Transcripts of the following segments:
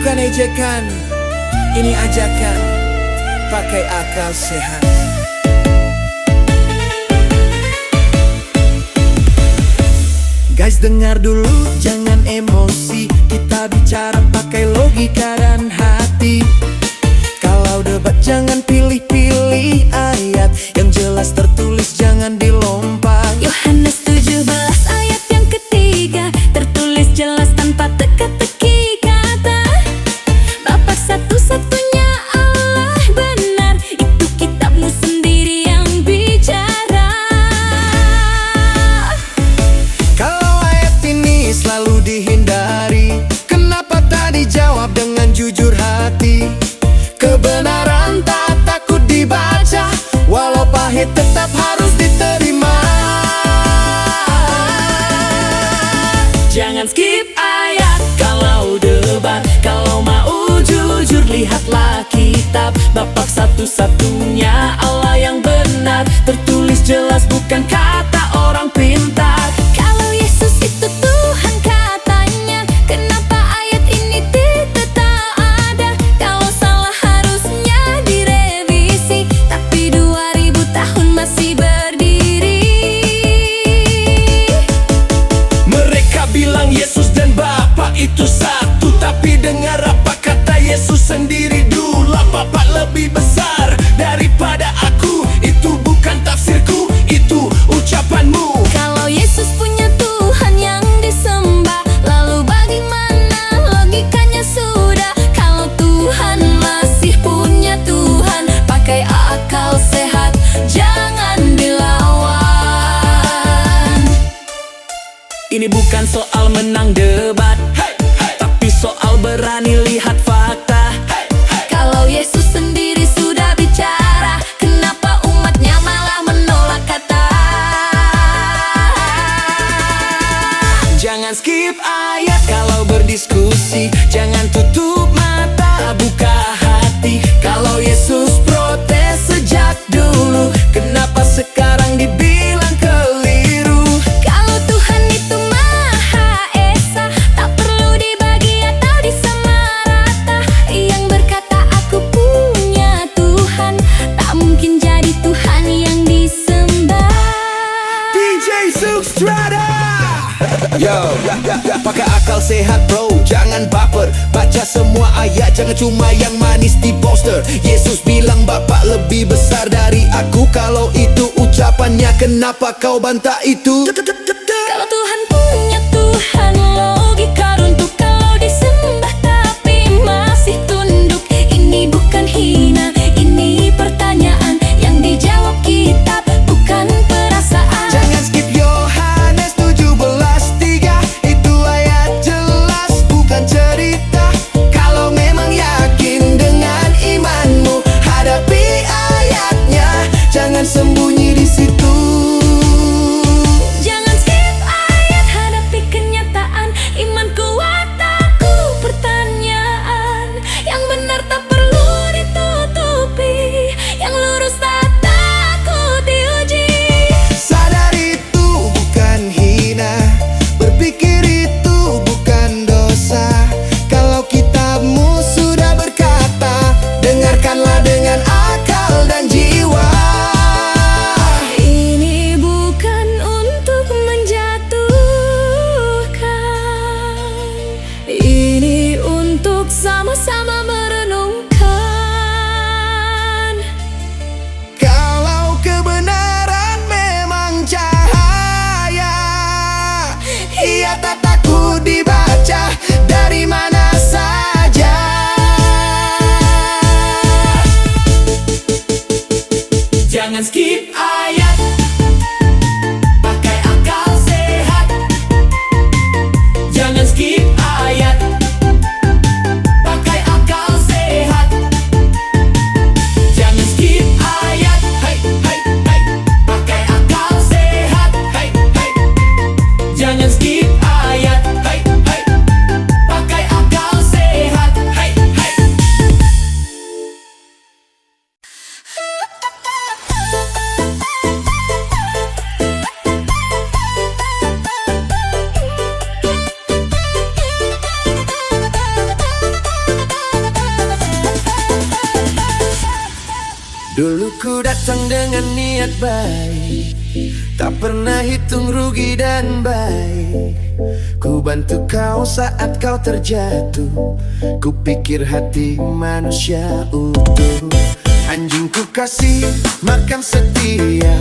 bukan ejekan, ini ajakan, pakai akal sehat. Guys dengar dulu, jangan emosi. Kita bicara pakai logika dan hati. Kalau debat jangan pilih-pilih ayat, yang jelas tertulis jangan dilompat. Yohanes 17 ayat yang ketiga, tertulis jelas tanpa teka-teki kata. Bapa satu-satunya Allah benar, itu kitabmu sendiri yang bicara. Kalau ayat ini selalu dihindari, kenapa tak dijawab dengan jujur hati? Kebenaran tak takut dibaca, walau pahit tetap harus diterima. Jangan skip ayat kalau debat, kalau mau jujur lihatlah kitab. Bapak satu-satunya Allah yang benar, tertulis jelas bukan kata orang pintar. Kalau Yesus itu Tuhan katanya, kenapa ayat ini tetap ada? Kalau salah harusnya direvisi, tapi 2000 tahun masih berdiri. Mereka bilang Yesus dan Bapa itu satu, tapi dengar apa kata Yesus sendiri dulu. Bapa lebih besar daripada aku, itu bukan tafsirku, itu ucapanmu. Kalau Yesus punya Tuhan yang disembah, lalu bagaimana logikanya sudah? Kalau Tuhan masih punya Tuhan, pakai akal sehat, jangan dilawan. Ini bukan soal menang debat, tapi soal berani lihat fakta. Kalau Yesus sendiri sudah bicara, kenapa umatnya malah menolak kata? Jangan skip ayat kalau berdiskusi, jangan tutup mata, buka hati. Kalau Yesus protes sejak dulu, kenapa sekarang dibilang keliru? Kalau Tuhan itu Maha Esa, tak perlu dibagi atau disamarata. Yang berkata aku punya Tuhan, tak mungkin jadi Tuhan yang disembah. DJ Substrata. Yo, pakai akal sehat bro, jangan baper. Baca semua ayat, jangan cuma yang manis di poster. Yesus bilang Bapa lebih besar dari aku. Kalau itu ucapannya, kenapa kau bantah itu? Kalau Tuhan punya Tuhan, logika runtuh kalau disembah tapi masih tunduk. Ini bukan hina, ini pertanyaan yang dijawab kitab, bukan perasaan. Jangan skip Yohanes 17:3, itu ayat jelas bukan cerita. Kalau memang yakin dengan imanmu, hadapi ayatnya, jangan sembunyi di situ. Jangan skip ayat, hadapi kenyataan. Iman kuat aku pertanyaan, yang benar tak perlu ditutupi, yang lurus tak takut diuji. Sadar itu bukan hina, berpikir itu bukan dosa. Kalau kitabmu sudah berkata, dengarkanlah dengan akal dan jiwa. Ini bukan untuk menjatuhkan, ini untuk sama-sama merenungkan. Kalau kebenaran memang cahaya, ia tak takut dibaca dari mana saja. Jangan skip ayat, pakai akal sehat. Jangan skip ayat, pakai akal sehat. Jangan skip ayat, hai hai hai, pakai akal sehat, hai hai. Jangan skip ayat, hai hai, pakai akal sehat, hai hai. Dulu ku datang dengan niat baik, tak pernah hitung rugi dan baik. Ku bantu kau saat kau terjatuh, ku pikir hati manusia utuh. Anjing ku kasih makan setia,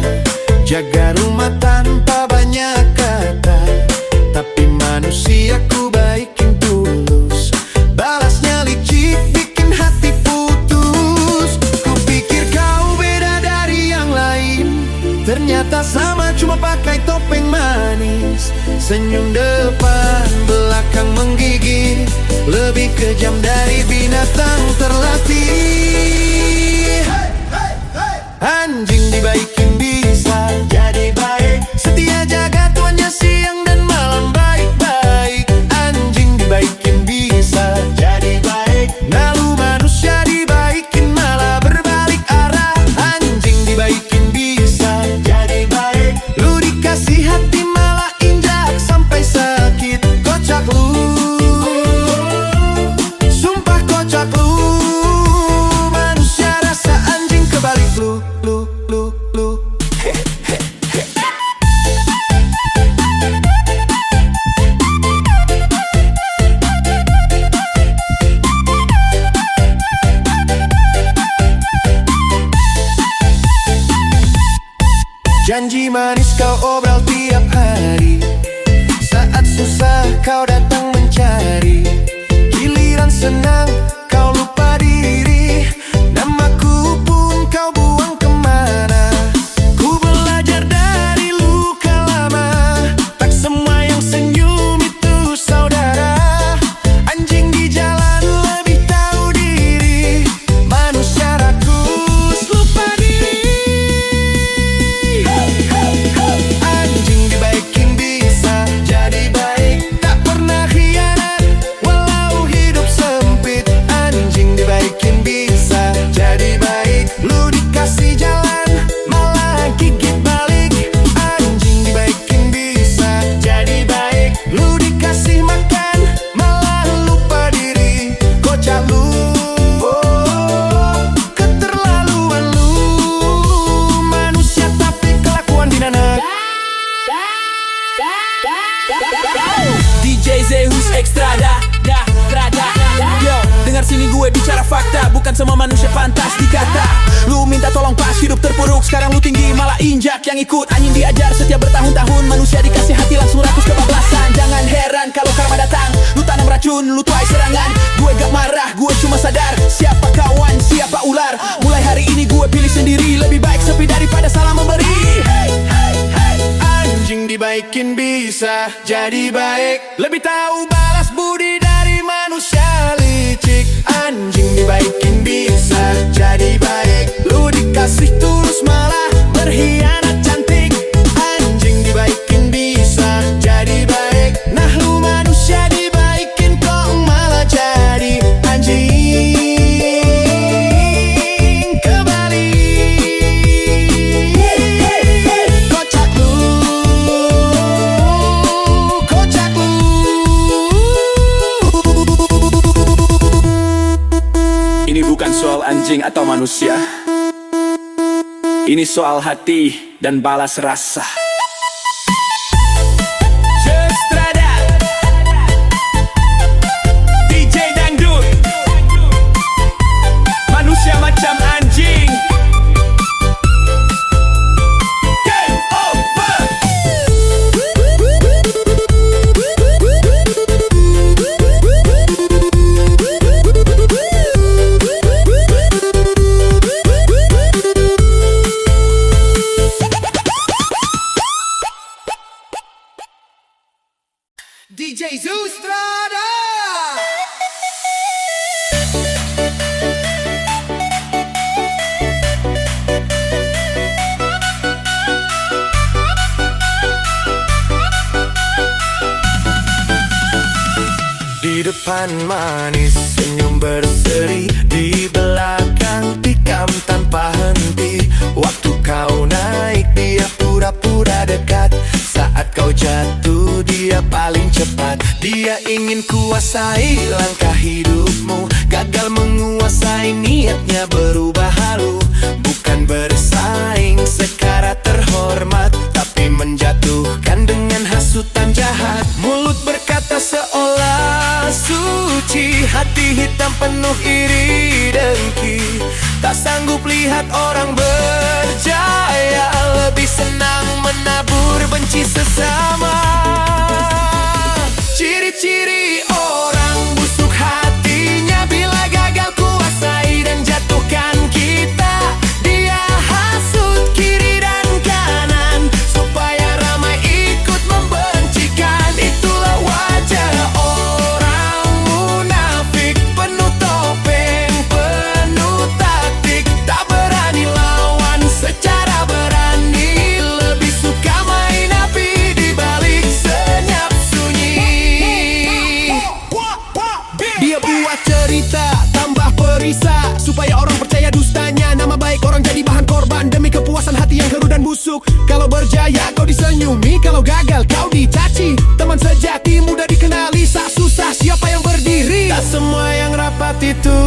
jaga rumah tanpa banyak kata. Tapi manusia ku baikin tulus, balasnya licik bikin hati putus. Ku pikir kau beda dari yang lain, ternyata sama cuma pakai topeng manis. Senyum depan belakang menggigit, lebih kejam dari binatang terlatih. Anjing dibaikin bisa jadi baik, setia jaga tuannya siang dan malam baik-baik. Anjing dibaikin bisa jadi baik, lalu manusia dibaikin malah berbalik arah. Anjing dibaikin bisa jadi baik, lu dikasih hati malah injak sampai sakit. Kocak lu, sumpah kocak lu. Manusia rasa anjing kebalik lu. Janji manis kau obral tiap hari, saat susah kau datang mencari. Giliran senang kau lupa diri, namaku pun kau buang kemana. Ku belajar dari luka lama, tak semua yang senyum itu saudara. Anjing di jalan lebih tahu diri, manusia rakus lupa diri. Anjing dibaikin bisa jadi baik, tak pernah khianat walau hidup sempit. Anjing dibaikin bisa jadi baik, lu dikasih jalan malah gigit balik. Anjing dibaikin bisa jadi baik, lu dikasih makan malah lupa diri. Kocak lu, keterlaluan lu. Manusia tapi kelakuan binanak. DJ Zeus Extra Yo, dengar sini gue bicara fakta, bukan semua manusia pantas dikata. Lu minta tolong pas hidup terpuruk, sekarang lu tinggi malah injak yang ikut. Anjing diajar setiap bertahun-tahun, manusia dikasih hati langsung rakus kebablasan. Jangan heran kalau karma datang, lu tanam racun, lu tuai serangan. Gue gak marah, gue cuma sadar siapa kawan, siapa ular. Mulai hari ini gue pilih sendiri, lebih baik sepi daripada salah memberi. Anjing dibaikin bisa jadi baik, lebih tahu balas budi dari manusia licik. Anjing dibaikin bisa jadi baik, lu dikasih tulus malah berkhianat cantik. Anjing dibaikin bisa jadi baik, nah lu manusia dibaikin kok malah jadi anjing kebalik. Kocak lu, kocak lu. Ini bukan soal anjing atau manusia, ini soal hati dan balas rasa. Strada, DJ Dangdut, manusia macam anjing. Game over. DJ Zeus Strada. Di depan manis senyum berseri, di belakang tikam tanpa henti. Waktu kau naik dia pura-pura dekat, saat kau jatuh dia paling cepat. Dia ingin kuasai langkah hidupmu, gagal menguasai niatnya berubah halu. Bukan hormat, tapi menjatuhkan dengan hasutan jahat. Mulut berkata seolah suci, hati hitam penuh iri dengki. Tak sanggup lihat orang berjaya, lebih senang menabur benci sesama. Ciri-ciri orang busuk hatinya, bila gagal kuasai dan jatuhkan kita, dia hasut kiri dan kanan supaya ramai ikut membencikan. Itulah wajah orang munafik, penuh topeng, penuh taktik, tak berani lawan secara berani, lebih suka main api di balik senyap sunyi. Dia buat cerita tambah perisai supaya orang percaya dustanya. Nama baik orang jadi bahan korban demi kepuasan hati yang keruh dan busuk. Kalau berjaya kau disenyumi, kalau gagal kau dicaci. Teman sejati mudah dikenali, saat susah siapa yang berdiri. Tak semua yang rapat itu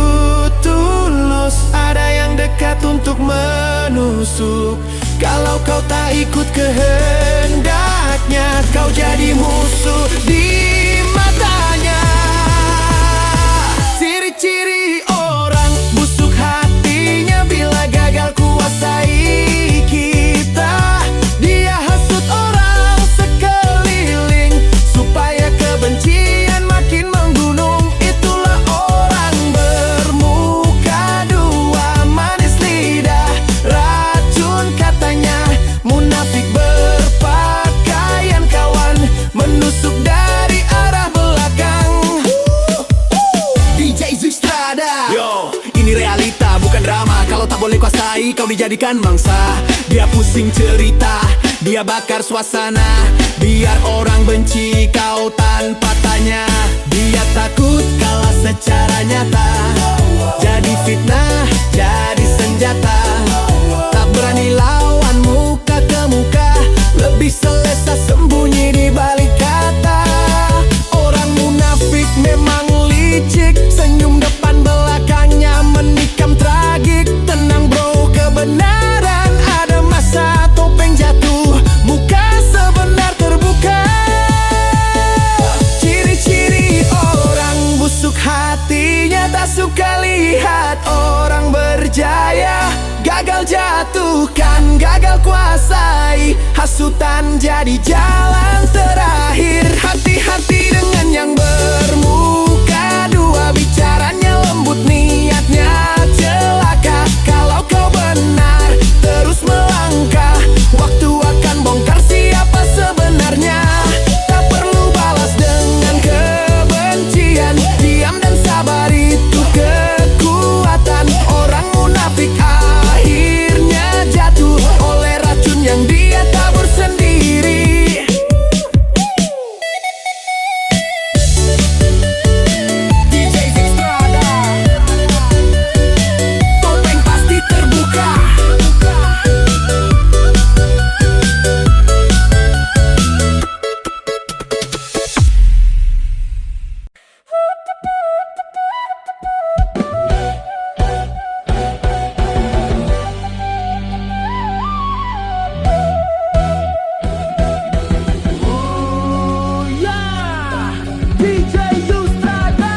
tulus, ada yang dekat untuk menusuk. Kalau kau tak ikut kehendaknya, kau jadi musuh di matanya. Ciri-ciri orang busuk hatinya, bila gagal kuasai kita, dia hasut orang sekeliling supaya kebencian makin menggunung. Itulah orang bermuka dua, manis lidah, racun katanya, munafik berpakaian kawan, menusuk dari arah belakang. DJ Zukstrada. Yo, ini realita bukan drama. Kalau tak boleh kuasai, kau dijadikan mangsa. Dia pusing cerita, dia bakar suasana, biar orang benci kau tanpa tanya. Dia takut kalah secara nyata, jadi fitnah, jadi senjata. Tak berani lawan muka ke muka, lebih selesa sembunyi di balik kata. Orang munafik memang licik, senyum depan belakangnya menikam tragik. Tenang bro, kebenaran ada masa topeng jatuh, muka sebenar terbuka. Ciri-ciri orang busuk hatinya, tak suka lihat orang berjaya. Gagal jatuhkan, gagal kuasai, hasutan jadi jalan terakhir. Hati-hati dengan yang bermuka dua, bicaranya lembut, niatnya celaka. Kalau kau benar terus melangkah, waktu akan bongkar siapa sebenarnya. Tak perlu balas dengan kebencian, diam dan sabar itu kekuatan. Orang munafik akhirnya jatuh oleh racun yang dia tabur sendiri. DJ Zukstrada, topeng pasti terbuka. DJ Zukstrada.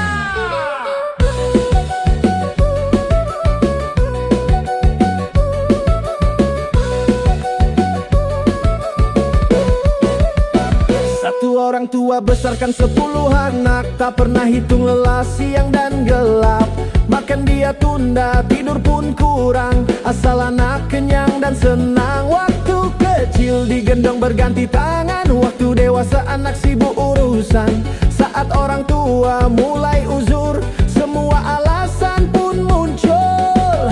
Satu orang tua besarkan 10 anak, tak pernah hitung lelah siang dan gelap. Makan dia tunda, tidur pun kurang, asal anak kenyang dan senang. Waktu kecil digendong berganti tangan, waktu dewasa anak sibuk urusan. Saat orang tua mulai uzur, semua alasan pun muncul.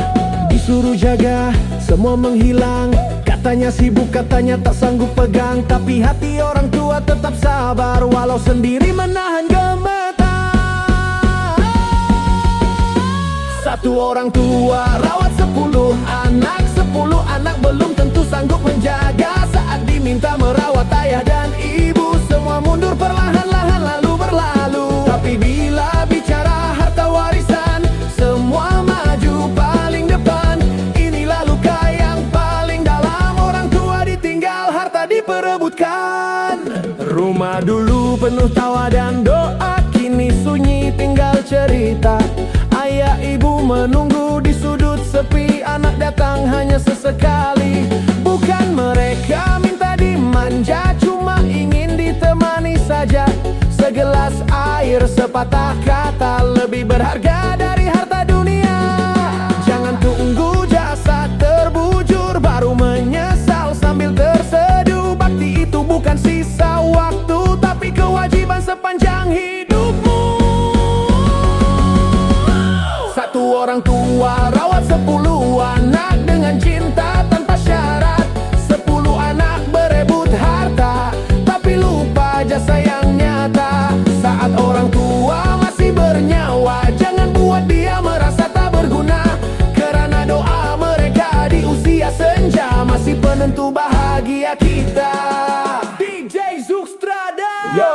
Disuruh jaga, semua menghilang. Katanya sibuk, katanya tak sanggup pegang, tapi hati orang tua tetap sabar, walau sendiri menahan gemetar. Satu orang tua rawat 10 anak, 10 anak belum tentu sanggup menjaga. Saat diminta merawat ayah dan ibu, semua mundur perlahan-lahan lalu berlalu. Tapi bila bicara harta warisan, semua maju paling depan. Inilah luka yang paling dalam, orang tua ditinggal Dulu penuh tawa dan doa, kini sunyi tinggal cerita. Ayah ibu menunggu di sudut sepi, anak datang hanya sesekali. Bukan mereka minta dimanja, cuma ingin ditemani saja. Segelas air, sepatah kata, lebih berharga dari harta dunia. Jangan tunggu jasad terbujur baru menyesal sambil terseduh. Bakti itu bukan sisa waktu, tapi kewajiban sepanjang hidupmu. Satu orang tua rawat 10 anak dengan cinta tanpa syarat. 10 anak berebut harta, tapi lupa jasa yang nyata. Saat orang tua masih bernyawa, jangan buat dia merasa tak berguna. Karena doa mereka di usia senja masih penentu bahagia kita. DJ Zukstrada. Yo,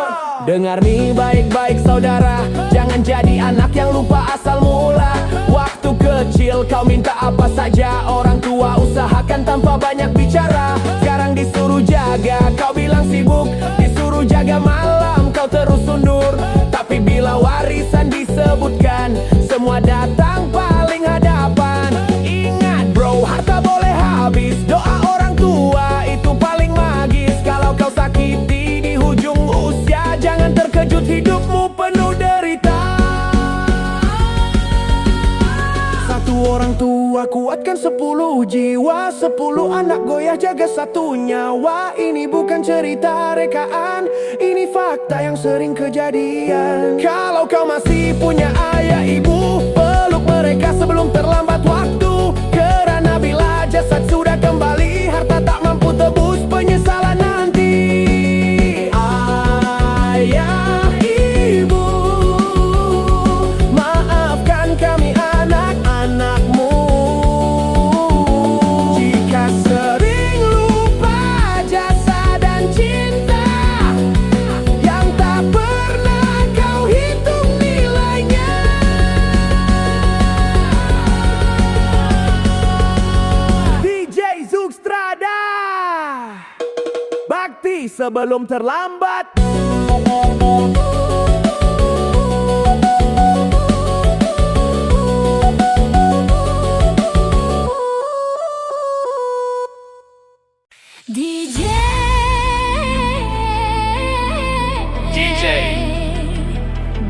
dengar nih baik-baik saudara, jangan jadi anak yang lupa asal mula. Waktu kecil kau minta apa saja, orang tua usahakan tanpa banyak bicara. Sekarang disuruh jaga, kau bilang sibuk. Disuruh jaga malam, kau terus undur. Tapi bila warisan disebutkan, semua datang paling hadapan. Ingat bro, harta boleh habis, doa orang tua itu paling magis. Kalau kau sakiti di hujung usia, jangan terkejut hidupmu penuh derita. Satu orang tua kuatkan 10 jiwa, 10 anak goyah jaga satu nyawa. Ini bukan cerita rekaan, ini fakta yang sering kejadian. Kalau kau masih punya ayah ibu, peluk mereka sebelum terlambat waktu. Karena bila jasad sudah kembali, harta tak mampu tebus penyesalan nanti. Ayah ibu, maafkan kami anak-anakmu. Jika sering lupa jasa dan cinta yang tak pernah kau hitung nilainya. DJ Zukstrada, bakti sebelum terlambat.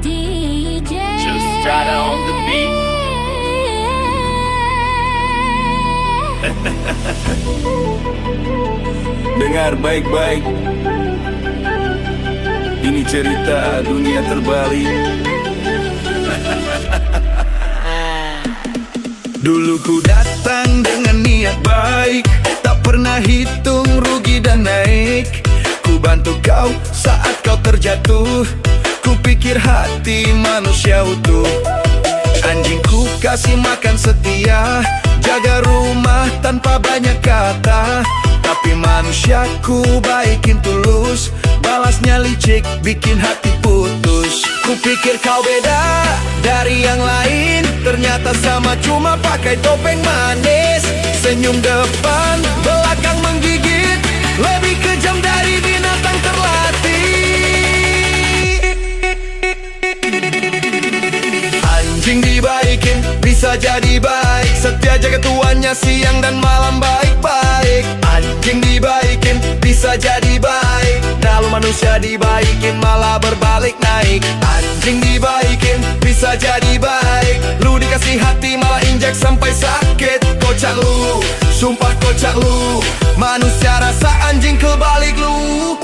DJ Zukstrada on the beat. Dengar baik-baik, ini cerita dunia terbalik. Dulu ku datang dengan niat baik, tak pernah hitung rugi dan naik. Ku bantu kau saat kau terjatuh, ku pikir hati manusia utuh. Anjingku kasih makan setia, jaga rumah tanpa banyak kata. Tapi manusiaku baikin tulus, balasnya licik bikin hati putus. Ku pikir kau beda dari yang lain, ternyata sama cuma pakai topeng manis. Senyum depan, belakang menggigit, lebih kejam dari binatang terlatih. Anjing dibaikin bisa jadi baik, setia jaga tuannya siang dan malam baik-baik. Anjing dibaikin bisa jadi baik, lalu manusia dibaikin malah berbalik naik. Anjing dibaikin bisa jadi baik, lu dikasih hati malah injek sampai sakit. Kocak lu, sumpah kocak lu, manusia rasa anjing kebalik lu.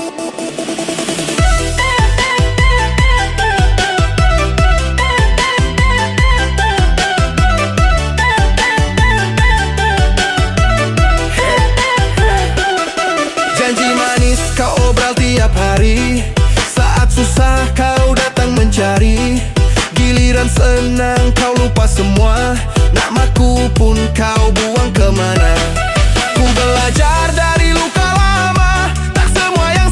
Kau obral tiap hari, saat susah kau datang mencari. Giliran senang kau lupa semua, namaku pun kau buang kemana. Ku belajar dari luka lama, tak semua yang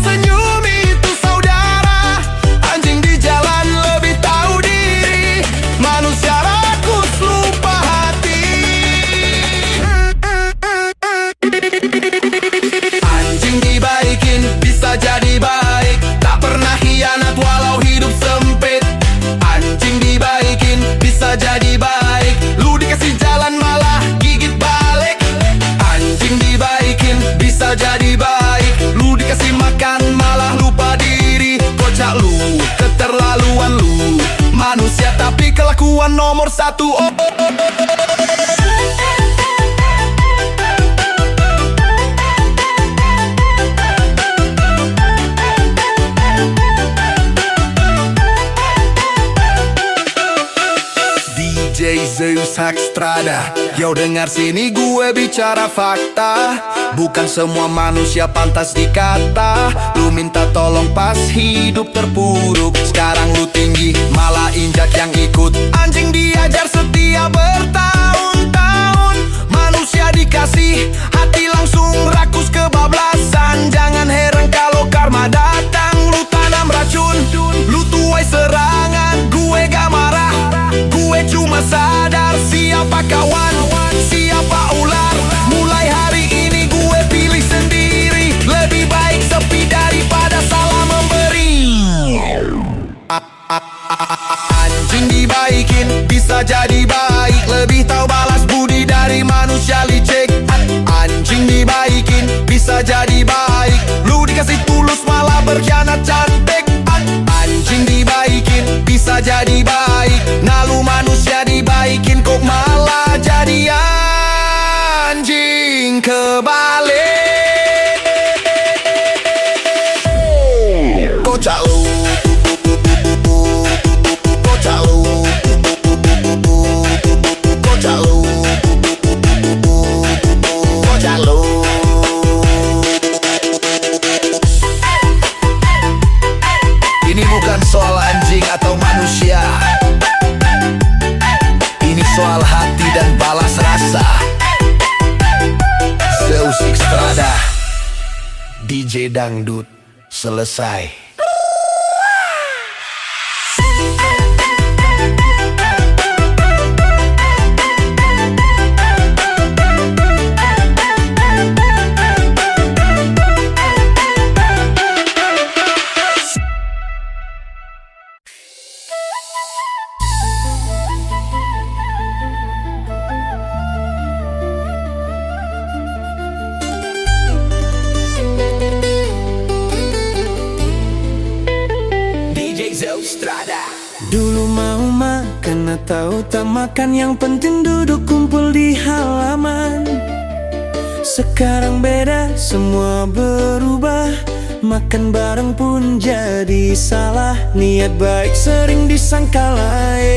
nomor satu. DJ Zeus Hakstrada. Yo dengar sini gue bicara fakta. Bukan semua manusia pantas dikata. Lu minta tolong pas hidup terpuruk. Sekarang lu tinggi malah injak yang ikut. Anjing diajar setia bertahun-tahun. Manusia dikasih hati langsung rakus kebablasan. Jangan heran kalau karma datang lu tanam racun. Lu tuai serangan, gue gak marah. Gue cuma sadar siapa kawan, siapa ular. Mulai hari ini gue pilih sendiri. Lebih baik sepi daripada salah memberi. Anjing dibaikin bisa jadi baik. Lebih tahu balas budi dari manusia licik. Anjing dibaikin bisa jadi baik. Lu dikasih tulus malah berkhianat cantik. Anjing dibaikin bisa jadi baik. Nah lu manusia dibaikin kok malah jadi anjing kebalik. Kocak lu, kocak lu, kocak lu, kocak lu. Ini bukan soal anjing atau manusia. Ini soal hati dan balas rasa. Zeus Hakstrada, DJ Dangdut, selesai. Dulu mau makan atau tak makan, yang penting duduk kumpul di halaman. Sekarang beda, semua berubah. Makan bareng pun jadi salah. Niat baik sering disangka lain.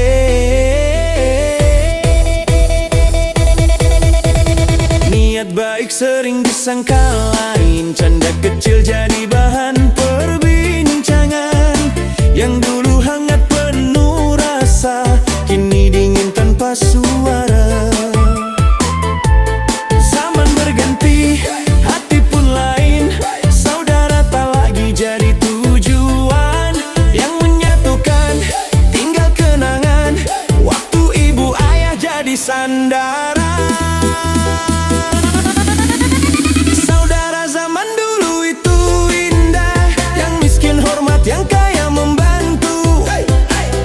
Niat baik sering disangka lain. Canda kecil jadi bahan perbincangan. Yang dulu hangat penuh rasa, kini dingin tanpa suara. Zaman berganti, hati pun lain. Saudara tak lagi jadi tujuan. Yang menyatukan tinggal kenangan. Waktu ibu ayah jadi sandaran. Saudara zaman dulu itu indah. Yang miskin hormat, yang kaya membantu.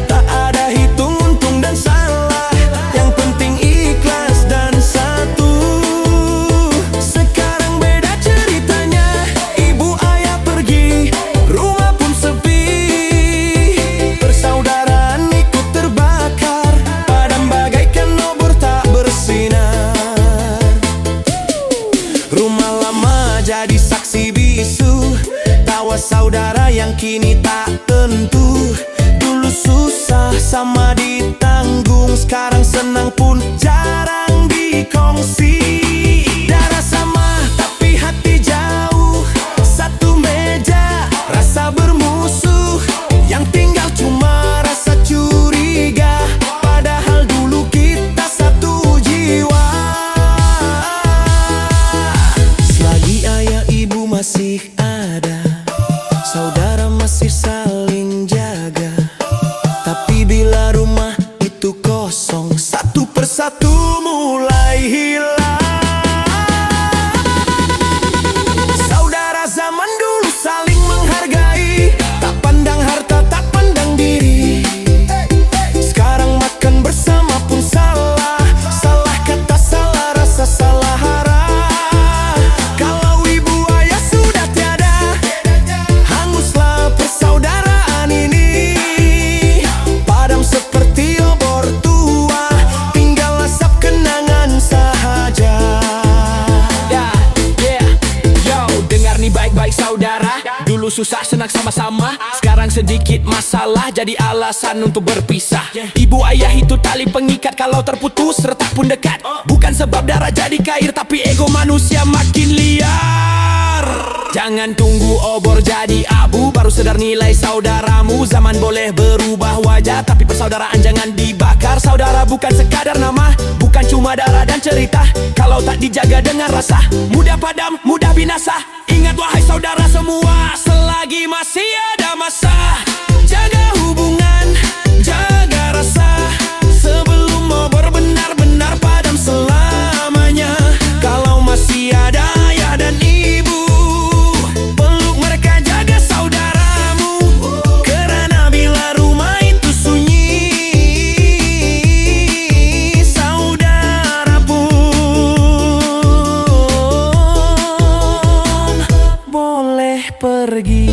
Tak ada hitung untung dan salah. Yang penting ikhlas dan satu. Sekarang beda ceritanya. Ibu ayah pergi, rumah pun sepi. Persaudaraan ikut terbakar, padam bagaikan obor tak bersinar. Rumah lama jadi saksi bisu. Tawa saudara yang kini tak tentu. Dulu susah sama ditanggung, sekarang senang pun jarang dikongsi. Darah sama tapi hati jauh, satu meja rasa bermusuh. Yang tinggal cuma rasa curiga, padahal dulu kita satu jiwa. Selagi ayah ibu masih ada, saudara masih saling jaga. Tapi bila rumah itu kosong, satu persatu mulai hilang. Saudara zaman dulu saling menghargai, tak pandang harta, tak pandang diri. Sekarang makan bersama pun salah. Salah kata, salah rasa, salah arah. Kalau ibu ayah sudah tiada, hanguslah persaudaraan ini. Padam seperti obor tua. susah senang sama-sama. Sekarang sedikit masalah jadi alasan untuk berpisah. Ibu ayah itu tali pengikat, kalau terputus retak pun dekat. Bukan sebab darah jadi cair, tapi ego manusia makin liar. Jangan tunggu obor jadi abu baru sadar nilai saudaramu. Zaman boleh berubah wajah, tapi persaudaraan jangan dibakar. Saudara bukan sekadar nama, bukan cuma darah dan cerita. Kalau tak dijaga dengan rasa, mudah padam, mudah binasa. Ingat wahai saudara semua, selagi masih ada masa, jaga hubungan, jaga rasa. Sebelum obor benar-benar padam selamanya. Kalau masih ada ayah dan ibu, peluk mereka, jaga saudaramu. Kerana bila rumah itu sunyi, saudara pun boleh pergi.